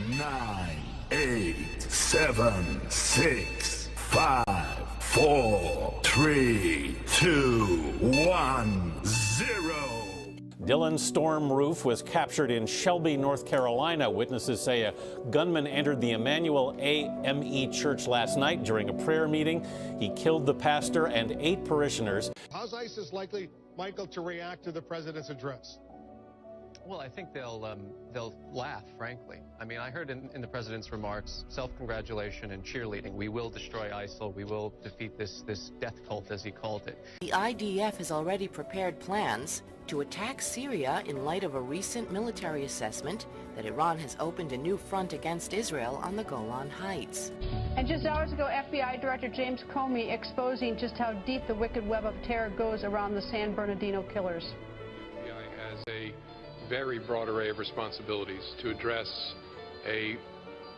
9, 8, 7, 6, 5, 4, 3, 2, 1, 0. Dylan's storm roof was captured in Shelby, North Carolina. Witnesses say a gunman entered the Emmanuel AME Church last night during a prayer meeting. He killed the pastor and 8 parishioners. How's ISIS likely, Michael, to react to the president's address? Well, I think they'll laugh, frankly. I mean, I heard in the president's remarks, self-congratulation and cheerleading. We will destroy ISIL. We will defeat this death cult, as he called it. The IDF has already prepared plans to attack Syria in light of a recent military assessment that Iran has opened a new front against Israel on the Golan Heights. And just hours ago, FBI Director James Comey exposing just how deep the wicked web of terror goes around the San Bernardino killers. The FBI has a very broad array of responsibilities to address a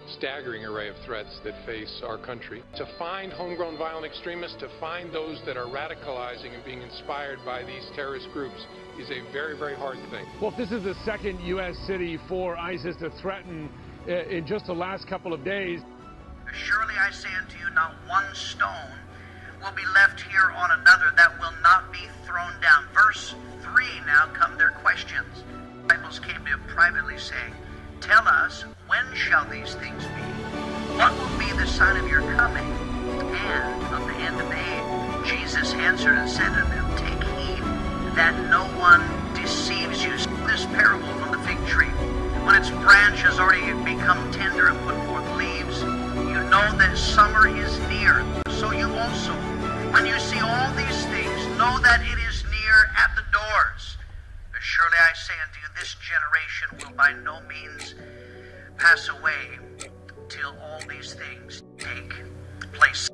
staggering array of threats that face our country. To find homegrown violent extremists, to find those that are radicalizing and being inspired by these terrorist groups is a very, very hard thing. Well, if this is the second U.S. city for ISIS to threaten in just the last couple of days. Surely I say unto you, not one stone will be left here on another that will not be thrown down. Verse 3, now come their questions. The disciples came to him privately saying, tell us, when shall these things be? What will be the sign of your coming and of the end of the age? Jesus answered and said to them, take heed that no one deceives you. This parable from the fig tree. When its branch has already become tender and put forth leaves, you know that summer is near. So you also, when you see all these things, know that it is near at the doors. Surely I say unto you, this generation will by no means pass away till all these things take place.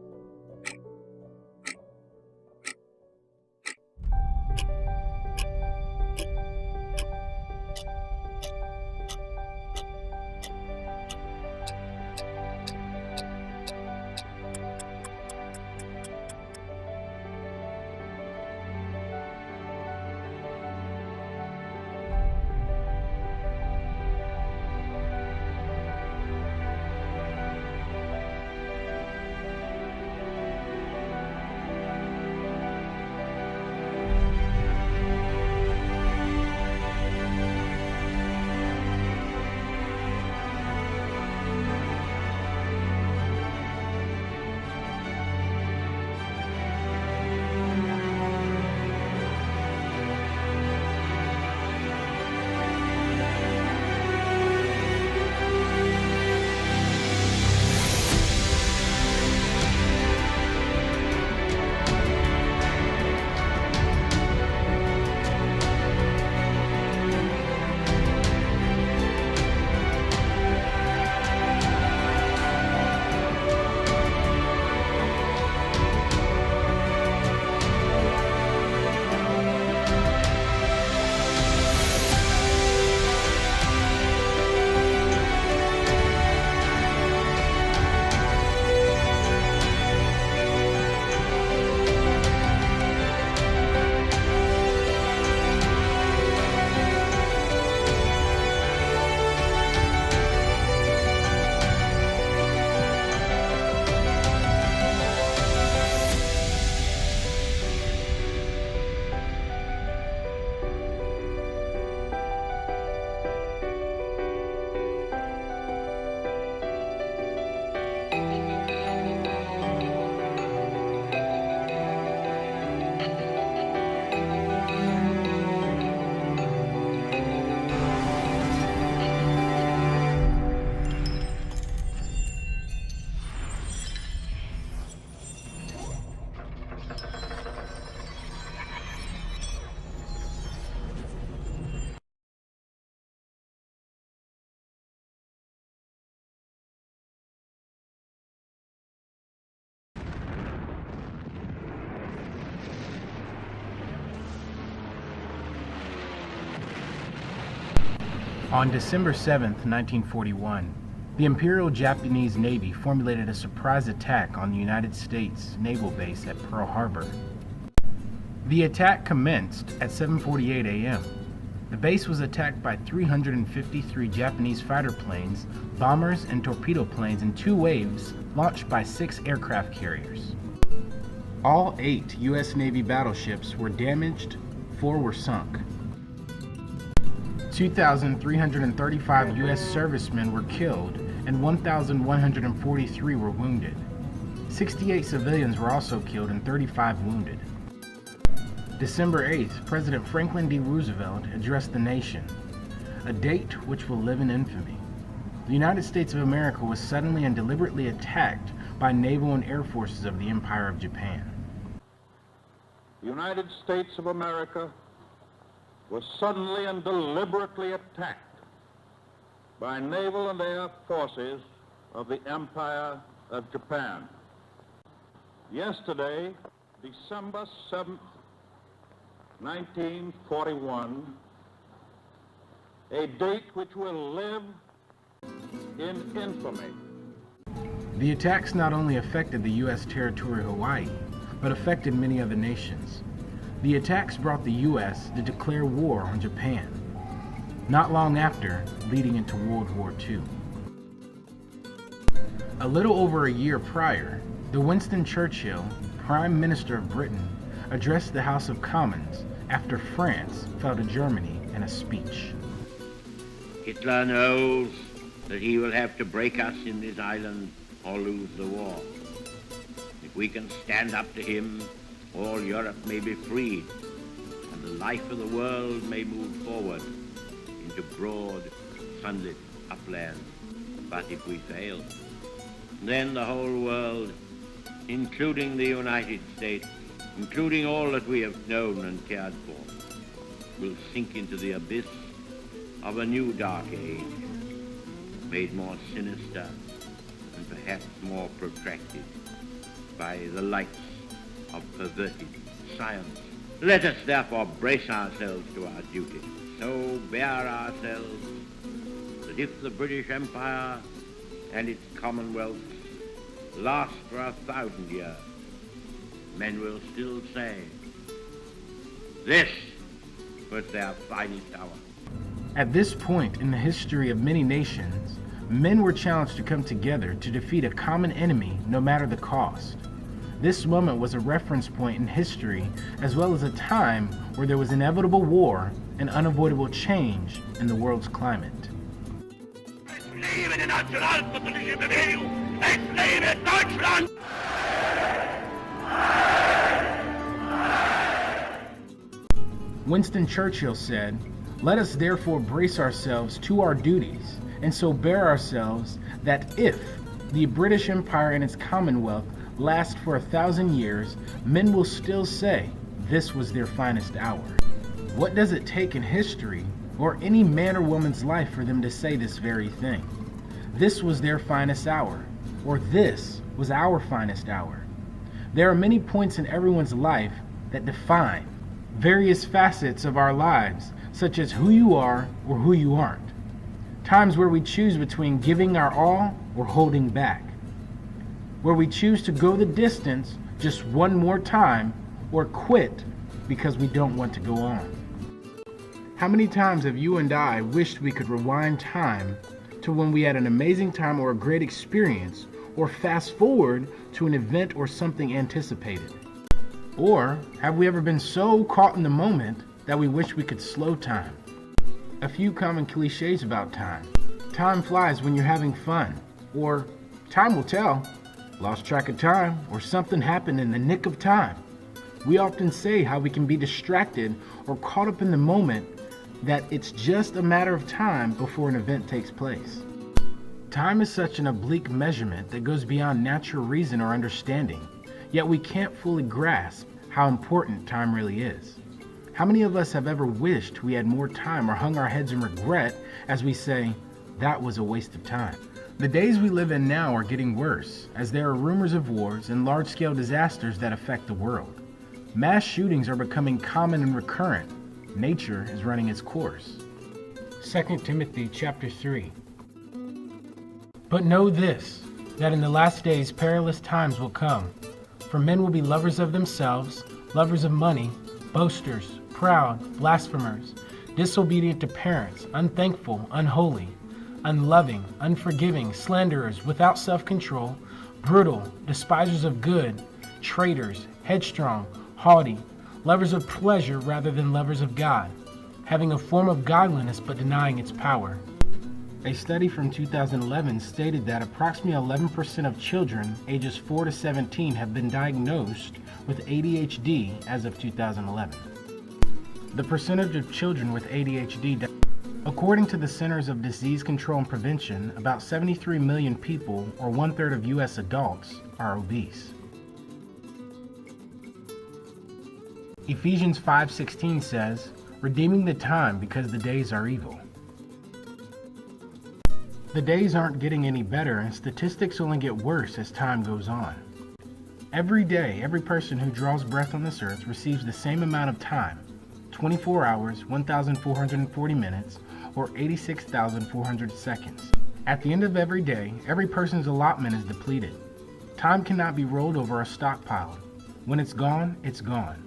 On December 7, 1941, the Imperial Japanese Navy formulated a surprise attack on the United States naval base at Pearl Harbor. The attack commenced at 7:48 a.m. The base was attacked by 353 Japanese fighter planes, bombers, and torpedo planes in 2 waves launched by 6 aircraft carriers. All 8 U.S. Navy battleships were damaged, 4 were sunk. 2,335 U.S. servicemen were killed and 1,143 were wounded. 68 civilians were also killed and 35 wounded. December 8th, President Franklin D. Roosevelt addressed the nation, a date which will live in infamy. The United States of America was suddenly and deliberately attacked by naval and air forces of the Empire of Japan. The United States of America was suddenly and deliberately attacked by naval and air forces of the Empire of Japan. Yesterday, December 7th, 1941, a date which will live in infamy. The attacks not only affected the U.S. territory Hawaii, but affected many other nations. The attacks brought the U.S. to declare war on Japan, not long after, leading into World War II. A little over a year prior, the Winston Churchill, Prime Minister of Britain, addressed the House of Commons after France fell to Germany in a speech. Hitler knows that he will have to break us in this island or lose the war. If we can stand up to him, all Europe may be freed, and the life of the world may move forward into broad, sunlit uplands. But if we fail, then the whole world, including the United States, including all that we have known and cared for, will sink into the abyss of a new dark age, made more sinister and perhaps more protracted by the lights of perverted science. Let us therefore brace ourselves to our duty, so bear ourselves that if the British Empire and its commonwealths last for 1,000 years, men will still say, this was their finest hour. At this point in the history of many nations, men were challenged to come together to defeat a common enemy no matter the cost. This moment was a reference point in history as well as a time where there was inevitable war and unavoidable change in the world's climate. Winston Churchill said, "Let us therefore brace ourselves to our duties, and so bear ourselves that if the British Empire and its Commonwealth last for 1,000 years, men will still say this was their finest hour." What does it take in history or any man or woman's life for them to say this very thing? This was their finest hour, or this was our finest hour. There are many points in everyone's life that define various facets of our lives, such as who you are or who you aren't. Times where we choose between giving our all or holding back. Where we choose to go the distance just one more time or quit because we don't want to go on. How many times have you and I wished we could rewind time to when we had an amazing time or a great experience, or fast forward to an event or something anticipated? Or have we ever been so caught in the moment that we wish we could slow time? A few common cliches about time. Time flies when you're having fun, or time will tell. Lost track of time, or something happened in the nick of time. We often say how we can be distracted or caught up in the moment, that it's just a matter of time before an event takes place. Time is such an oblique measurement that goes beyond natural reason or understanding, yet we can't fully grasp how important time really is. How many of us have ever wished we had more time or hung our heads in regret as we say, that was a waste of time? The days we live in now are getting worse, as there are rumors of wars and large-scale disasters that affect the world. Mass shootings are becoming common and recurrent. Nature is running its course. 2 Timothy chapter 3. But know this, that in the last days perilous times will come. For men will be lovers of themselves, lovers of money, boasters, proud, blasphemers, disobedient to parents, unthankful, unholy, unloving, unforgiving, slanderers, without self-control, brutal, despisers of good, traitors, headstrong, haughty, lovers of pleasure rather than lovers of God, having a form of godliness but denying its power. A study from 2011 stated that approximately 11% of children ages 4 to 17 have been diagnosed with ADHD as of 2011. The percentage of children with ADHD, according to the Centers of Disease Control and Prevention, about 73 million people, or 1/3 of U.S. adults, are obese. Ephesians 5:16 says, "Redeeming the time because the days are evil." The days aren't getting any better, and statistics only get worse as time goes on. Every day, every person who draws breath on this earth receives the same amount of time, 24 hours, 1,440 minutes, or 86,400 seconds. At the end of every day, every person's allotment is depleted. Time cannot be rolled over or stockpiled. When it's gone, it's gone.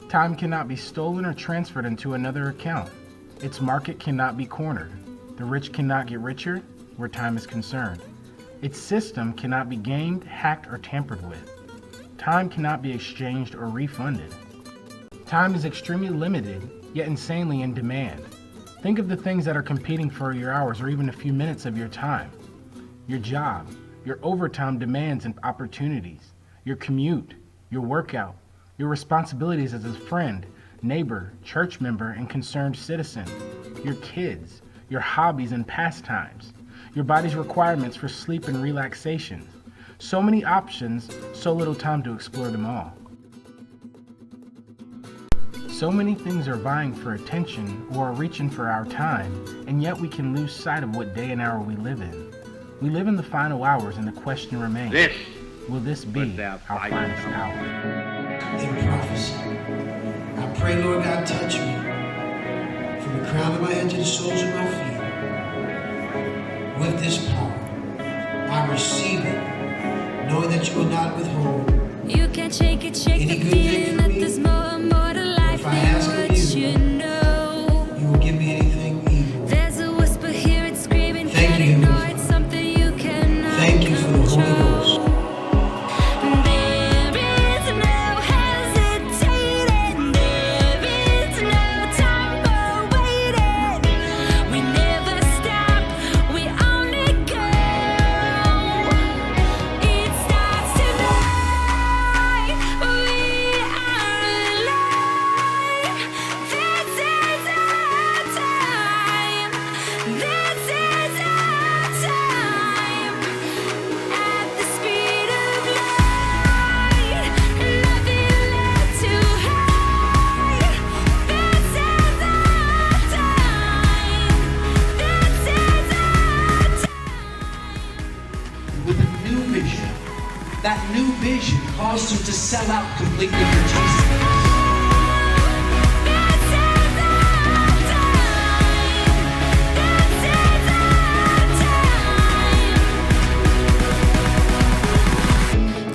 Time cannot be stolen or transferred into another account. Its market cannot be cornered. The rich cannot get richer where time is concerned. Its system cannot be gamed, hacked, or tampered with. Time cannot be exchanged or refunded. Time is extremely limited, yet insanely in demand. Think of the things that are competing for your hours or even a few minutes of your time. Your job, your overtime demands and opportunities, your commute, your workout, your responsibilities as a friend, neighbor, church member, and concerned citizen, your kids, your hobbies and pastimes, your body's requirements for sleep and relaxation. So many options, so little time to explore them all. So many things are vying for attention or are reaching for our time, and yet we can lose sight of what day and hour we live in. We live in the final hours, and the question remains, will this be our finest hour? In prophecy, I pray, Lord God, touch me from the crown of my head to the soles of my feet. With this power, I receive it, knowing that you will not withhold you can't shake it, shake any the good feeling thing that from me. there's more to life If I than ask what of you, you know. you will give me anything evil. There's a whisper here, it's screaming, Thank can't you, ignore Heavenly it, something you cannot Thank you for the Holy control. Ghost. There is no hesitating, there is no time for waiting. We never stop, we only go. It starts tonight, we are alive. This is our time, this is our time. At the speed of light, nothing left to hide. This is our time, this is our time. With a new vision, that new vision caused him to sell out completely for Jesus.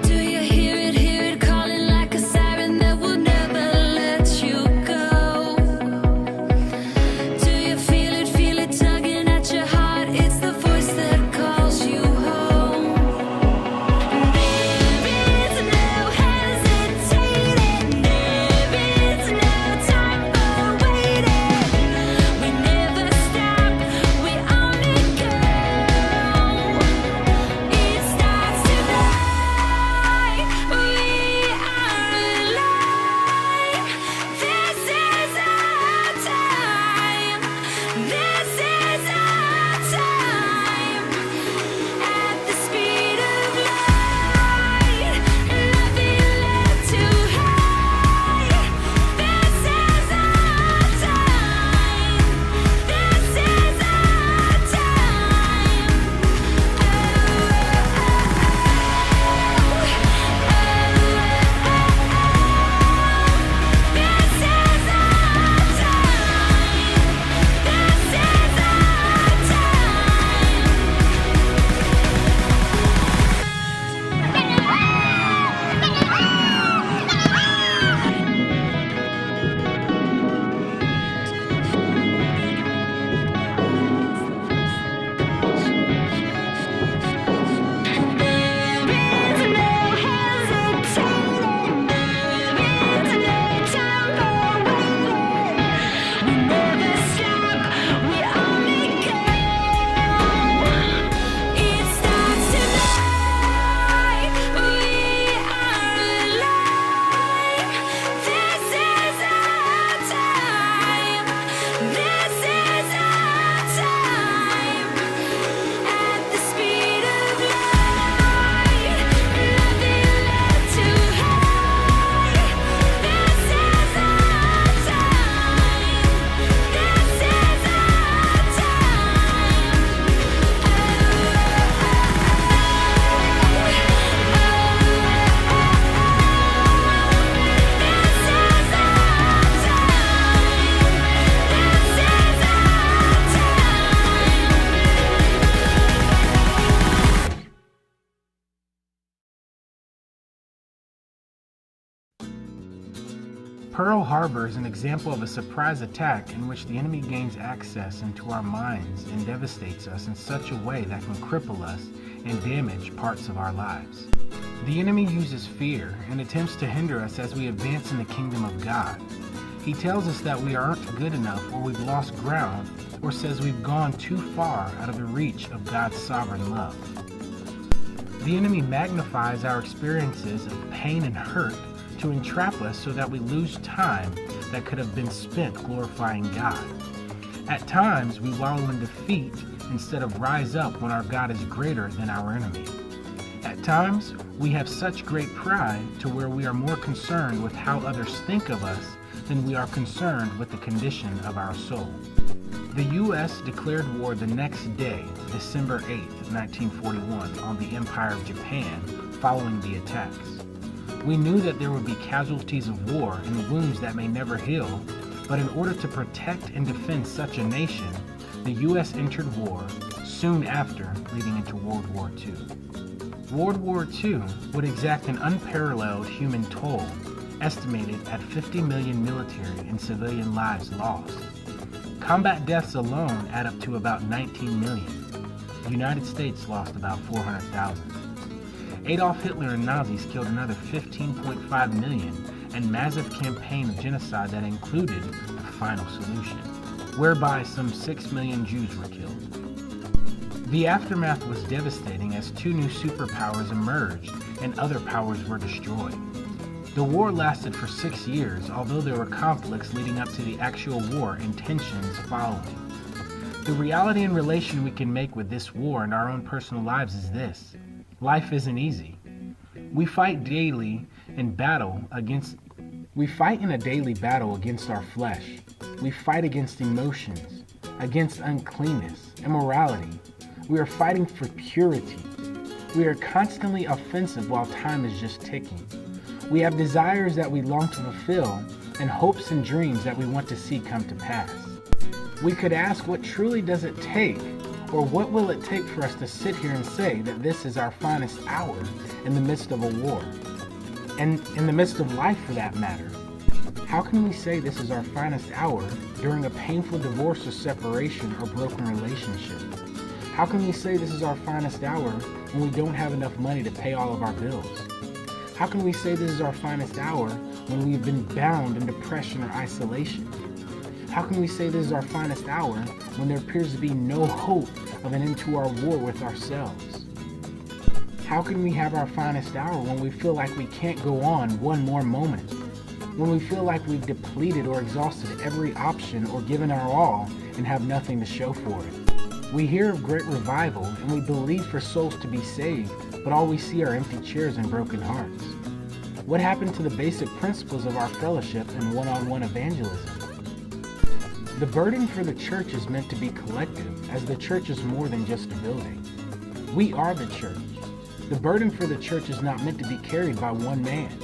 Do you hear it calling like a siren that will never let you go? Do you feel it tugging at your heart? It's the voice that calls you home. There is no hesitating, Pearl Harbor is an example of a surprise attack in which the enemy gains access into our minds and devastates us in such a way that can cripple us and damage parts of our lives. The enemy uses fear and attempts to hinder us as we advance in the kingdom of God. He tells us that we aren't good enough, or we've lost ground, or says we've gone too far out of the reach of God's sovereign love. The enemy magnifies our experiences of pain and hurt to entrap us so that we lose time that could have been spent glorifying God. At times, we wallow in defeat instead of rise up when our God is greater than our enemy. At times, we have such great pride to where we are more concerned with how others think of us than we are concerned with the condition of our soul. The U.S. declared war the next day, December 8, 1941, on the Empire of Japan following the attacks. We knew that there would be casualties of war and wounds that may never heal, but in order to protect and defend such a nation, the U.S. entered war soon after, leading into World War II. World War II would exact an unparalleled human toll, estimated at 50 million military and civilian lives lost. Combat deaths alone add up to about 19 million. The United States lost about 400,000. Adolf Hitler and Nazis killed another 15.5 million, and massive campaign of genocide that included the final solution, whereby some 6 million Jews were killed. The aftermath was devastating as two new superpowers emerged and other powers were destroyed. The war lasted for 6 years, although there were conflicts leading up to the actual war and tensions following. The reality and relation we can make with this war in our own personal lives is this: life isn't easy. We fight in a daily battle against our flesh. We fight against emotions, against uncleanness, immorality. We are fighting for purity. We are constantly offensive while time is just ticking. We have desires that we long to fulfill and hopes and dreams that we want to see come to pass. We could ask, what truly does it take, or what will it take for us to sit here and say that this is our finest hour in the midst of a war, and in the midst of life for that matter? How can we say this is our finest hour during a painful divorce or separation or broken relationship? How can we say this is our finest hour when we don't have enough money to pay all of our bills? How can we say this is our finest hour when we've been bound in depression or isolation? How can we say this is our finest hour when there appears to be no hope of an end to our war with ourselves? How can we have our finest hour when we feel like we can't go on one more moment? When we feel like we've depleted or exhausted every option or given our all and have nothing to show for it? We hear of great revival and we believe for souls to be saved, but all we see are empty chairs and broken hearts. What happened to the basic principles of our fellowship and one-on-one evangelism? The burden for the church is meant to be collective, as the church is more than just a building. We are the church. The burden for the church is not meant to be carried by one man.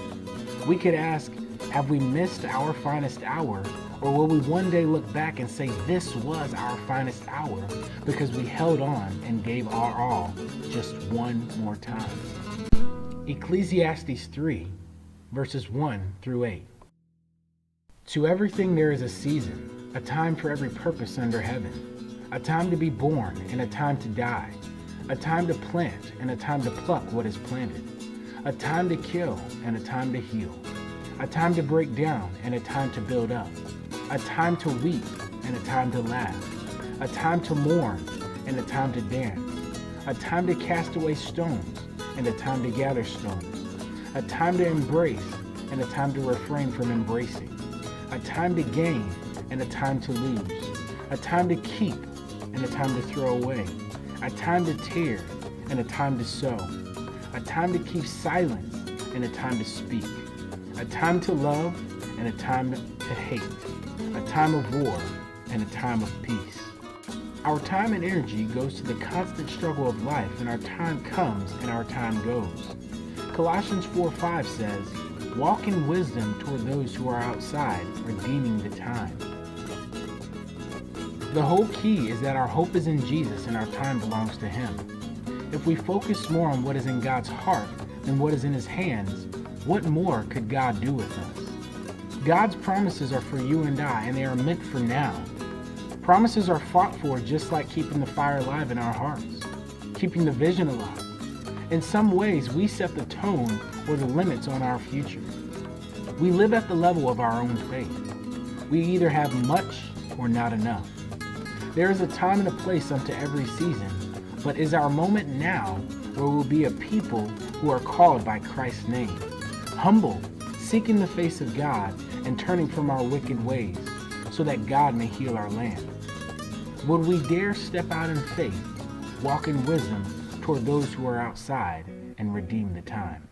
We could ask, have we missed our finest hour, or will we one day look back and say this was our finest hour because we held on and gave our all just one more time? Ecclesiastes 3, verses 1 through 8. To everything there is a season, a time for every purpose under heaven, a time to be born and a time to die, a time to plant and a time to pluck what is planted, a time to kill and a time to heal, a time to break down and a time to build up, a time to weep and a time to laugh, a time to mourn and a time to dance, a time to cast away stones and a time to gather stones, a time to embrace and a time to refrain from embracing, a time to gain and a time to lose, a time to keep and a time to throw away, a time to tear and a time to sow, a time to keep silence and a time to speak, a time to love and a time to hate, a time of war and a time of peace. Our time and energy goes to the constant struggle of life, and our time comes and our time goes. Colossians 4:5 says, "Walk in wisdom toward those who are outside, redeeming the time." The whole key is that our hope is in Jesus and our time belongs to Him. If we focus more on what is in God's heart than what is in His hands, what more could God do with us? God's promises are for you and I, and they are meant for now. Promises are fought for just like keeping the fire alive in our hearts, keeping the vision alive. In some ways, we set the tone or the limits on our future. We live at the level of our own faith. We either have much or not enough. There is a time and a place unto every season, but is our moment now where we'll be a people who are called by Christ's name, humble, seeking the face of God and turning from our wicked ways so that God may heal our land? Would we dare step out in faith, walk in wisdom toward those who are outside, and redeem the time?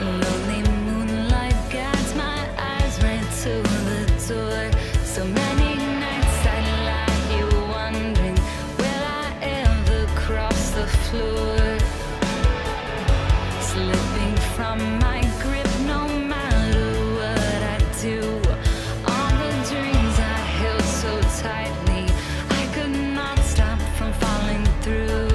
Lonely moonlight guides my eyes right to the door. So many nights I lie here wondering, will I ever cross the floor? Slipping from my grip no matter what I do. All the dreams I held so tightly, I could not stop from falling through.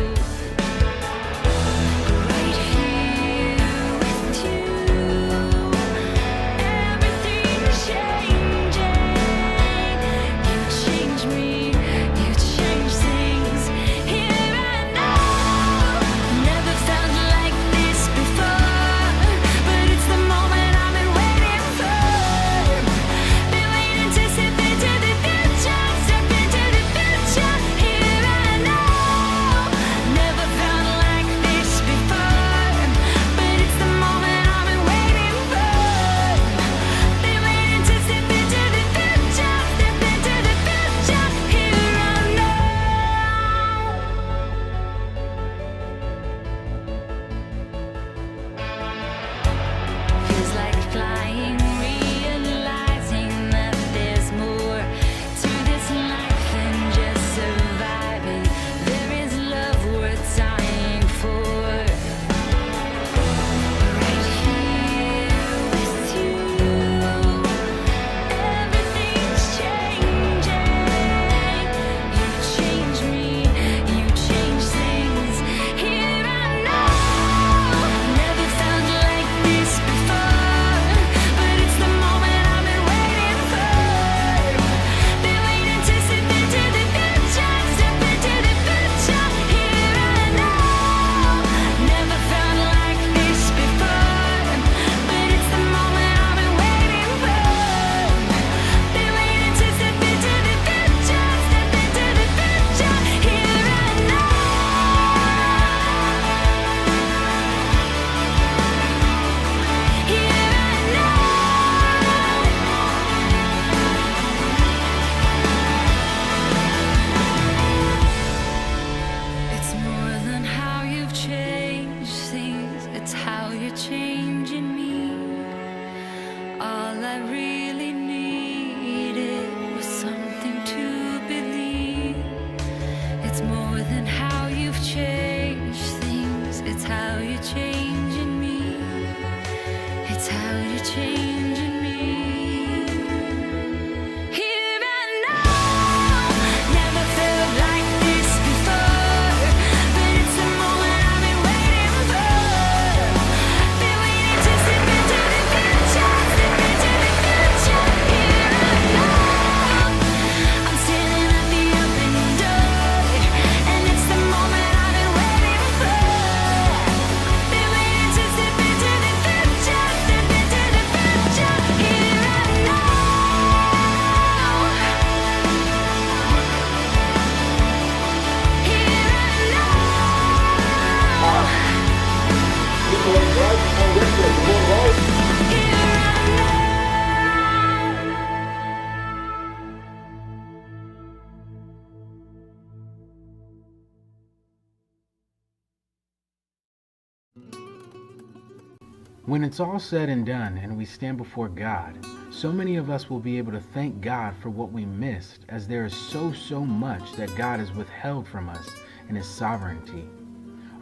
When it's all said and done and we stand before God, So many of us will be able to thank God for what we missed, as there is so much that God has withheld from us in His sovereignty.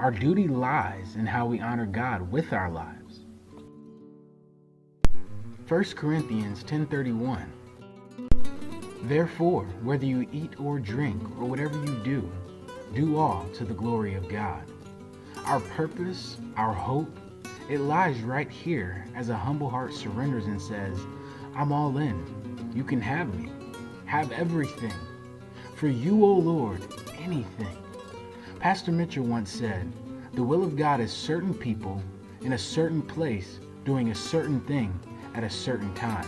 Our duty lies in how we honor God with our lives. 1 Corinthians 10:31. Therefore, whether you eat or drink or whatever you do, do all to the glory of God. Our purpose, our hope, it lies right here as a humble heart surrenders and says, I'm all in. You can have me. Have everything. For you, O Lord, anything. Pastor Mitchell once said, the will of God is certain people in a certain place doing a certain thing at a certain time.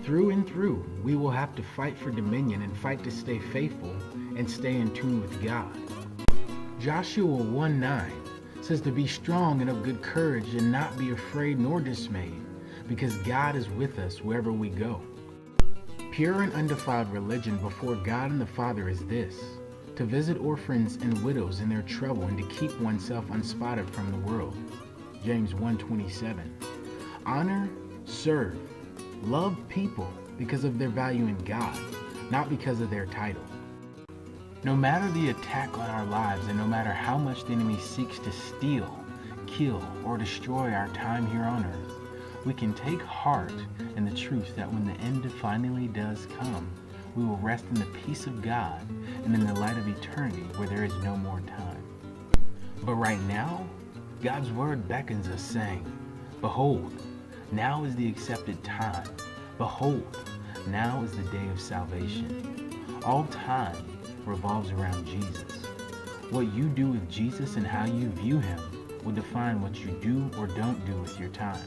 Through and through, we will have to fight for dominion and fight to stay faithful and stay in tune with God. Joshua 1:9 says to be strong and of good courage and not be afraid nor dismayed, because God is with us wherever we go. Pure and undefiled religion before God and the Father is this: to visit orphans and widows in their trouble and to keep oneself unspotted from the world. James 1:27. Honor, serve, love people because of their value in God, not because of their title. No matter the attack on our lives and no matter how much the enemy seeks to steal, kill, or destroy our time here on earth, we can take heart in the truth that when the end finally does come, we will rest in the peace of God and in the light of eternity where there is no more time. But right now, God's word beckons us saying, behold, now is the accepted time. Behold, now is the day of salvation. All time revolves around Jesus. What you do with Jesus and how you view Him will define what you do or don't do with your time.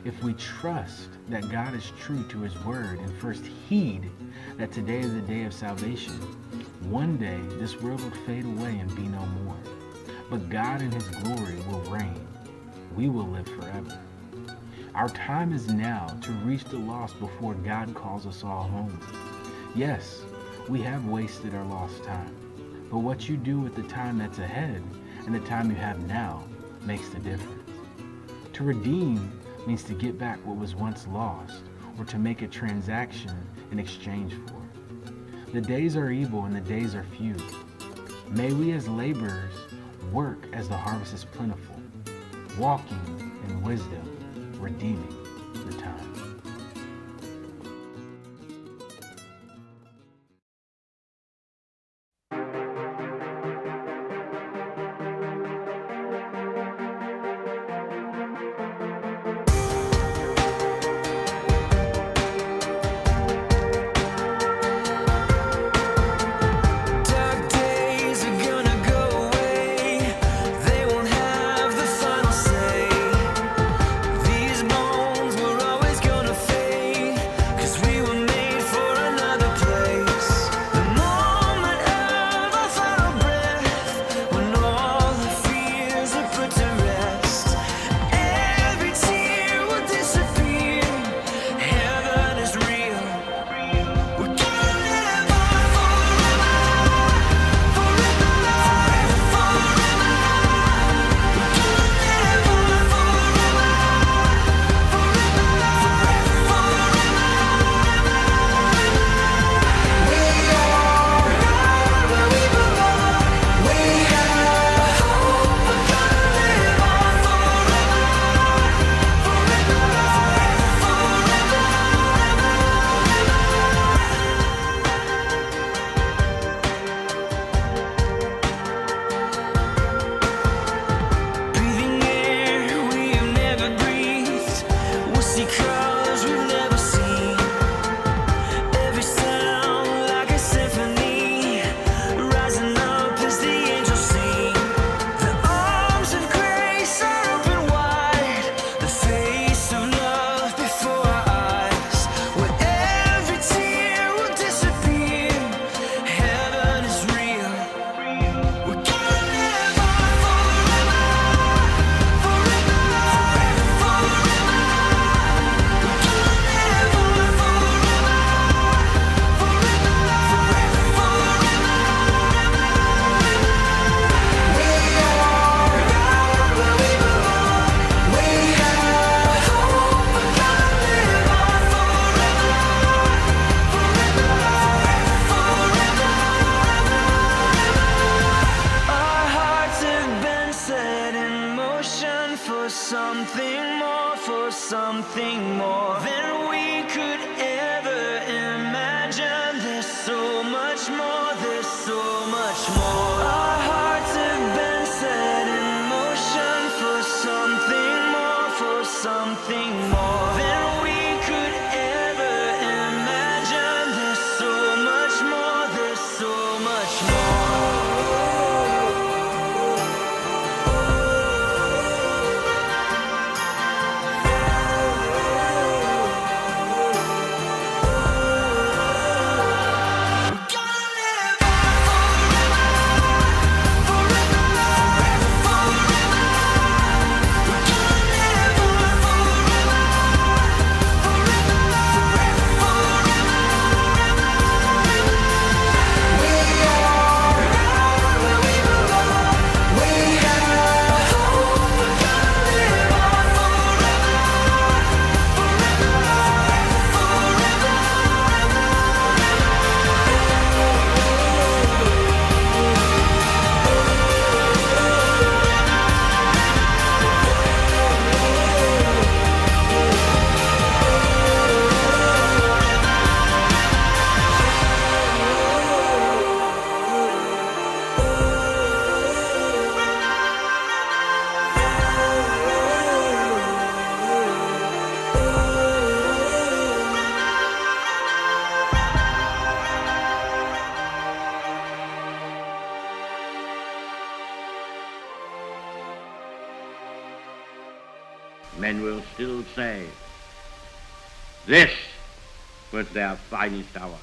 If we trust that God is true to His word and first heed that today is the day of salvation, one day this world will fade away and be no more. But God in His glory will reign. We will live forever. Our time is now to reach the lost before God calls us all home. Yes, we have wasted our lost time, but what you do with the time that's ahead and the time you have now makes the difference. To redeem means to get back what was once lost or to make a transaction in exchange for. The days are evil and the days are few. May we as laborers work as the harvest is plentiful, walking in wisdom, redeeming the time. They won't have the final say. These moments for something more than we could ever imagine. There's so much more, there's so much more. Our hearts have been set in motion for something more, for something more than we could ever imagine. There's so much more, there's so much more. Men will still say, this was their finest hour.